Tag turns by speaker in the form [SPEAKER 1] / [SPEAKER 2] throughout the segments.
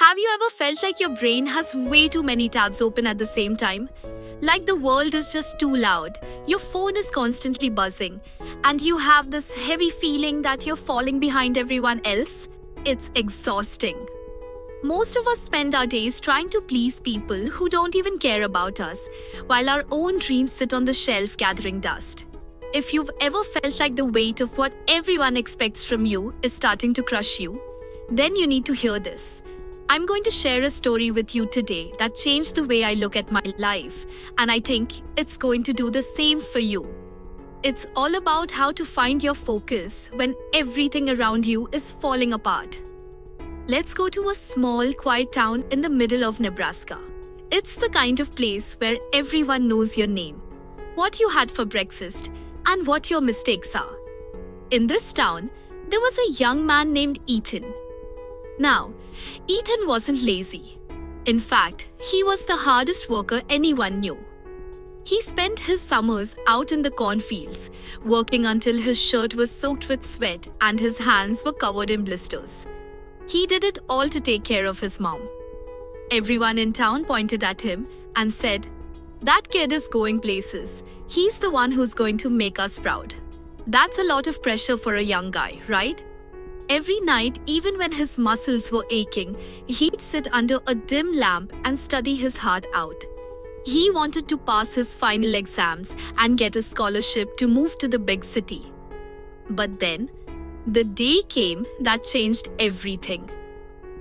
[SPEAKER 1] Have you ever felt like your brain has way too many tabs open at the same time? Like the world is just too loud, your phone is constantly buzzing, and you have this heavy feeling that you're falling behind everyone else? It's exhausting. Most of us spend our days trying to please people who don't even care about us, while our own dreams sit on the shelf gathering dust. If you've ever felt like the weight of what everyone expects from you is starting to crush you, then you need to hear this. I'm going to share a story with you today that changed the way I look at my life, and I think it's going to do the same for you. It's all about how to find your focus when everything around you is falling apart. Let's go to a small, quiet town in the middle of Nebraska. It's the kind of place where everyone knows your name, what you had for breakfast, and what your mistakes are. In this town, there was a young man named Ethan. Now, Ethan wasn't lazy. In fact, he was the hardest worker anyone knew. He spent his summers out in the cornfields, working until his shirt was soaked with sweat and his hands were covered in blisters. He did it all to take care of his mom. Everyone in town pointed at him and said, "That kid is going places. He's the one who's going to make us proud." That's a lot of pressure for a young guy, right? Every night, even when his muscles were aching, he'd sit under a dim lamp and study his heart out. He wanted to pass his final exams and get a scholarship to move to the big city. But then, the day came that changed everything.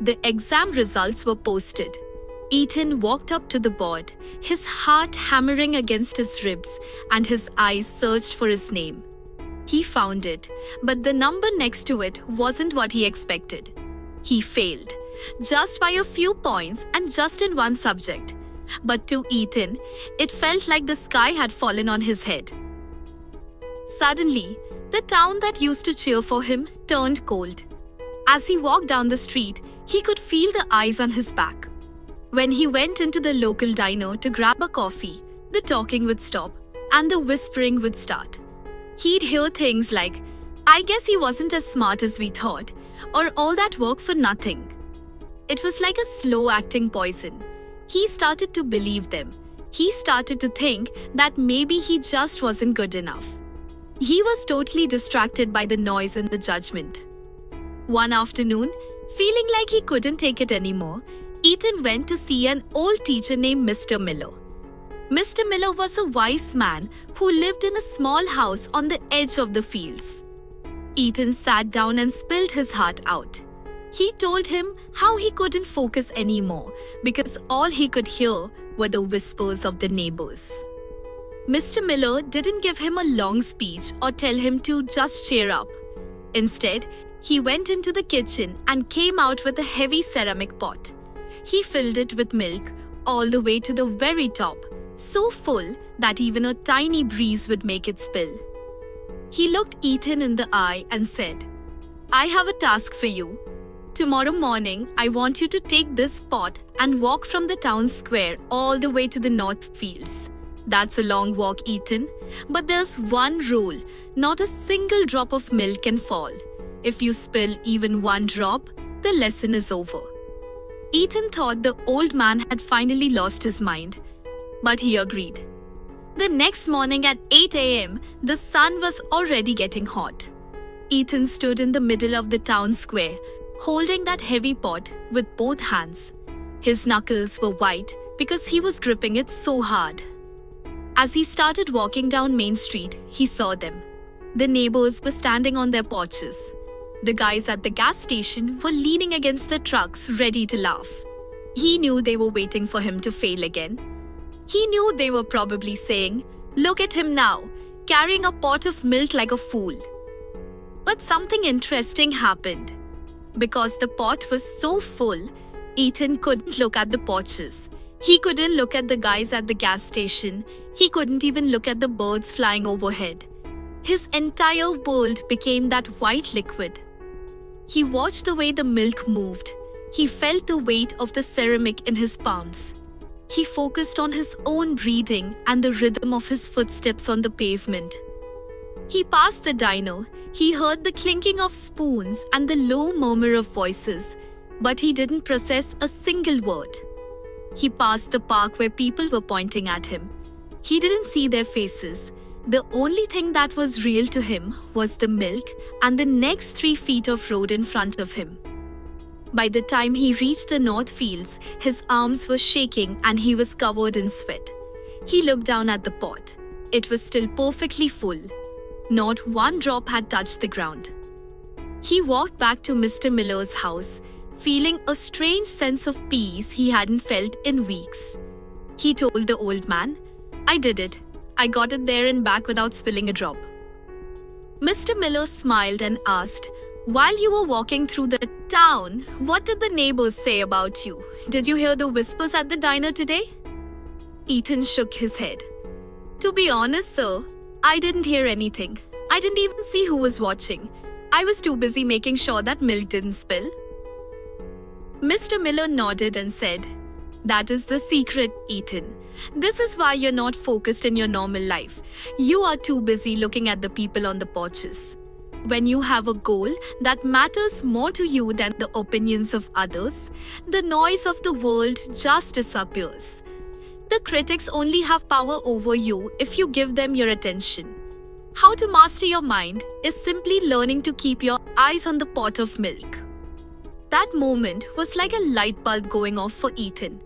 [SPEAKER 1] The exam results were posted. Ethan walked up to the board, his heart hammering against his ribs, and his eyes searched for his name. He found it, but the number next to it wasn't what he expected. He failed, just by a few points and just in one subject. But to Ethan, it felt like the sky had fallen on his head. Suddenly, the town that used to cheer for him turned cold. As he walked down the street, he could feel the eyes on his back. When he went into the local diner to grab a coffee, the talking would stop and the whispering would start. He'd hear things like, "I guess he wasn't as smart as we thought," or "all that work for nothing." It was like a slow-acting poison. He started to believe them. He started to think that maybe he just wasn't good enough. He was totally distracted by the noise and the judgment. One afternoon, feeling like he couldn't take it anymore, Ethan went to see an old teacher named Mr. Miller. Mr. Miller was a wise man who lived in a small house on the edge of the fields. Ethan sat down and spilled his heart out. He told him how he couldn't focus anymore because all he could hear were the whispers of the neighbors. Mr. Miller didn't give him a long speech or tell him to just cheer up. Instead, he went into the kitchen and came out with a heavy ceramic pot. He filled it with milk all the way to the very top, so full that even a tiny breeze would make it spill. He looked Ethan in the eye and said, "I have a task for you. Tomorrow morning, I want you to take this pot and walk from the town square all the way to the north fields. That's a long walk, Ethan, but there's one rule. Not a single drop of milk can fall. If you spill even one drop, the lesson is over." Ethan thought the old man had finally lost his mind, but he agreed. The next morning at 8 a.m., the sun was already getting hot. Ethan stood in the middle of the town square, holding that heavy pot with both hands. His knuckles were white because he was gripping it so hard. As he started walking down Main Street, he saw them. The neighbors were standing on their porches. The guys at the gas station were leaning against the trucks, ready to laugh. He knew they were waiting for him to fail again. He knew they were probably saying, "Look at him now, carrying a pot of milk like a fool." But something interesting happened. Because the pot was so full, Ethan couldn't look at the porches. He couldn't look at the guys at the gas station. He couldn't even look at the birds flying overhead. His entire world became that white liquid. He watched the way the milk moved. He felt the weight of the ceramic in his palms. He focused on his own breathing and the rhythm of his footsteps on the pavement. He passed the diner. He heard the clinking of spoons and the low murmur of voices. but he didn't process a single word. He passed the park where people were pointing at him. He didn't see their faces. The only thing that was real to him was the milk and the next 3 feet of road in front of him. By the time he reached the north fields, his arms were shaking and he was covered in sweat. He looked down at the pot. It was still perfectly full. Not one drop had touched the ground. He walked back to Mr. Miller's house, feeling a strange sense of peace he hadn't felt in weeks. He told the old man, "I did it. I got it there and back without spilling a drop." Mr. Miller smiled and asked, "While you were walking through the town, what did the neighbors say about you? Did you hear the whispers at the diner today?" Ethan shook his head. "To be honest, sir, I didn't hear anything. I didn't even see who was watching. I was too busy making sure that milk didn't spill." Mr. Miller nodded and said, "That is the secret, Ethan. This is why you're not focused in your normal life. You are too busy looking at the people on the porches. When you have a goal that matters more to you than the opinions of others, the noise of the world just disappears. The critics only have power over you if you give them your attention. How to master your mind is simply learning to keep your eyes on the pot of milk." That moment was like a light bulb going off for Ethan.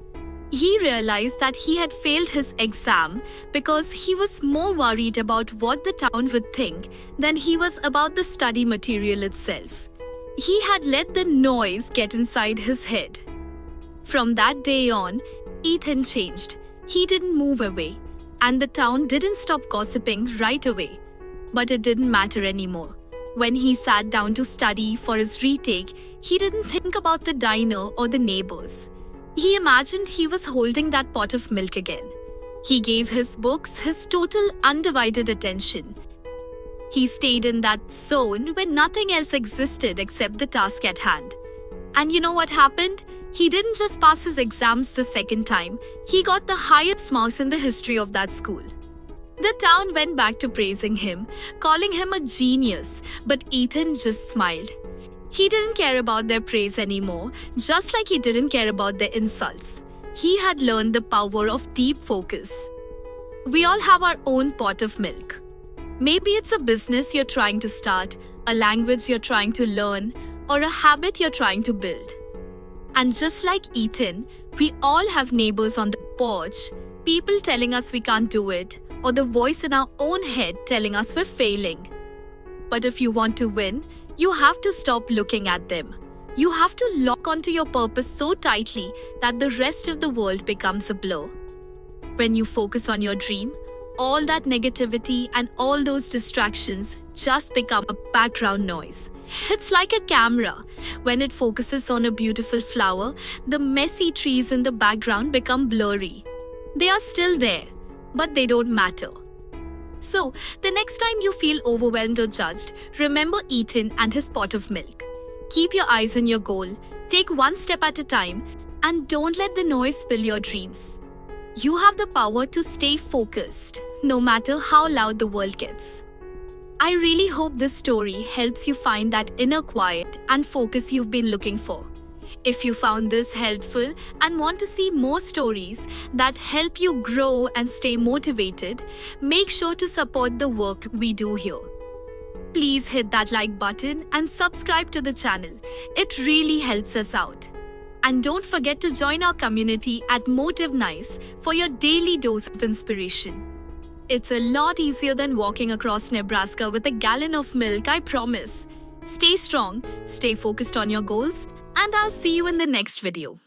[SPEAKER 1] He realized that he had failed his exam because he was more worried about what the town would think than he was about the study material itself. He had let the noise get inside his head. From that day on, Ethan changed. He didn't move away, and the town didn't stop gossiping right away. But it didn't matter anymore. When he sat down to study for his retake, he didn't think about the diner or the neighbors. He imagined he was holding that pot of milk again. He gave his books his total undivided attention. He stayed in that zone where nothing else existed except the task at hand. And you know what happened? He didn't just pass his exams the second time, he got the highest marks in the history of that school. The town went back to praising him, calling him a genius, but Ethan just smiled. He didn't care about their praise anymore, just like he didn't care about their insults. He had learned the power of deep focus. We all have our own pot of milk. Maybe it's a business you're trying to start, a language you're trying to learn, or a habit you're trying to build. And just like Ethan, we all have neighbors on the porch, people telling us we can't do it, or the voice in our own head telling us we're failing. But if you want to win, you have to stop looking at them. You have to lock onto your purpose so tightly that the rest of the world becomes a blur. When you focus on your dream, all that negativity and all those distractions just become a background noise. It's like a camera. When it focuses on a beautiful flower, the messy trees in the background become blurry. They are still there, but they don't matter. So, the next time you feel overwhelmed or judged, remember Ethan and his pot of milk. Keep your eyes on your goal, take one step at a time, and don't let the noise spill your dreams. You have the power to stay focused, no matter how loud the world gets. I really hope this story helps you find that inner quiet and focus you've been looking for. If you found this helpful and want to see more stories that help you grow and stay motivated, make sure to support the work we do here. Please hit that like button and subscribe to the channel. It really helps us out. And don't forget to join our community at Motivational for your daily dose of inspiration. It's a lot easier than walking across Nebraska with a gallon of milk, I promise. Stay strong, stay focused on your goals, and I'll see you in the next video.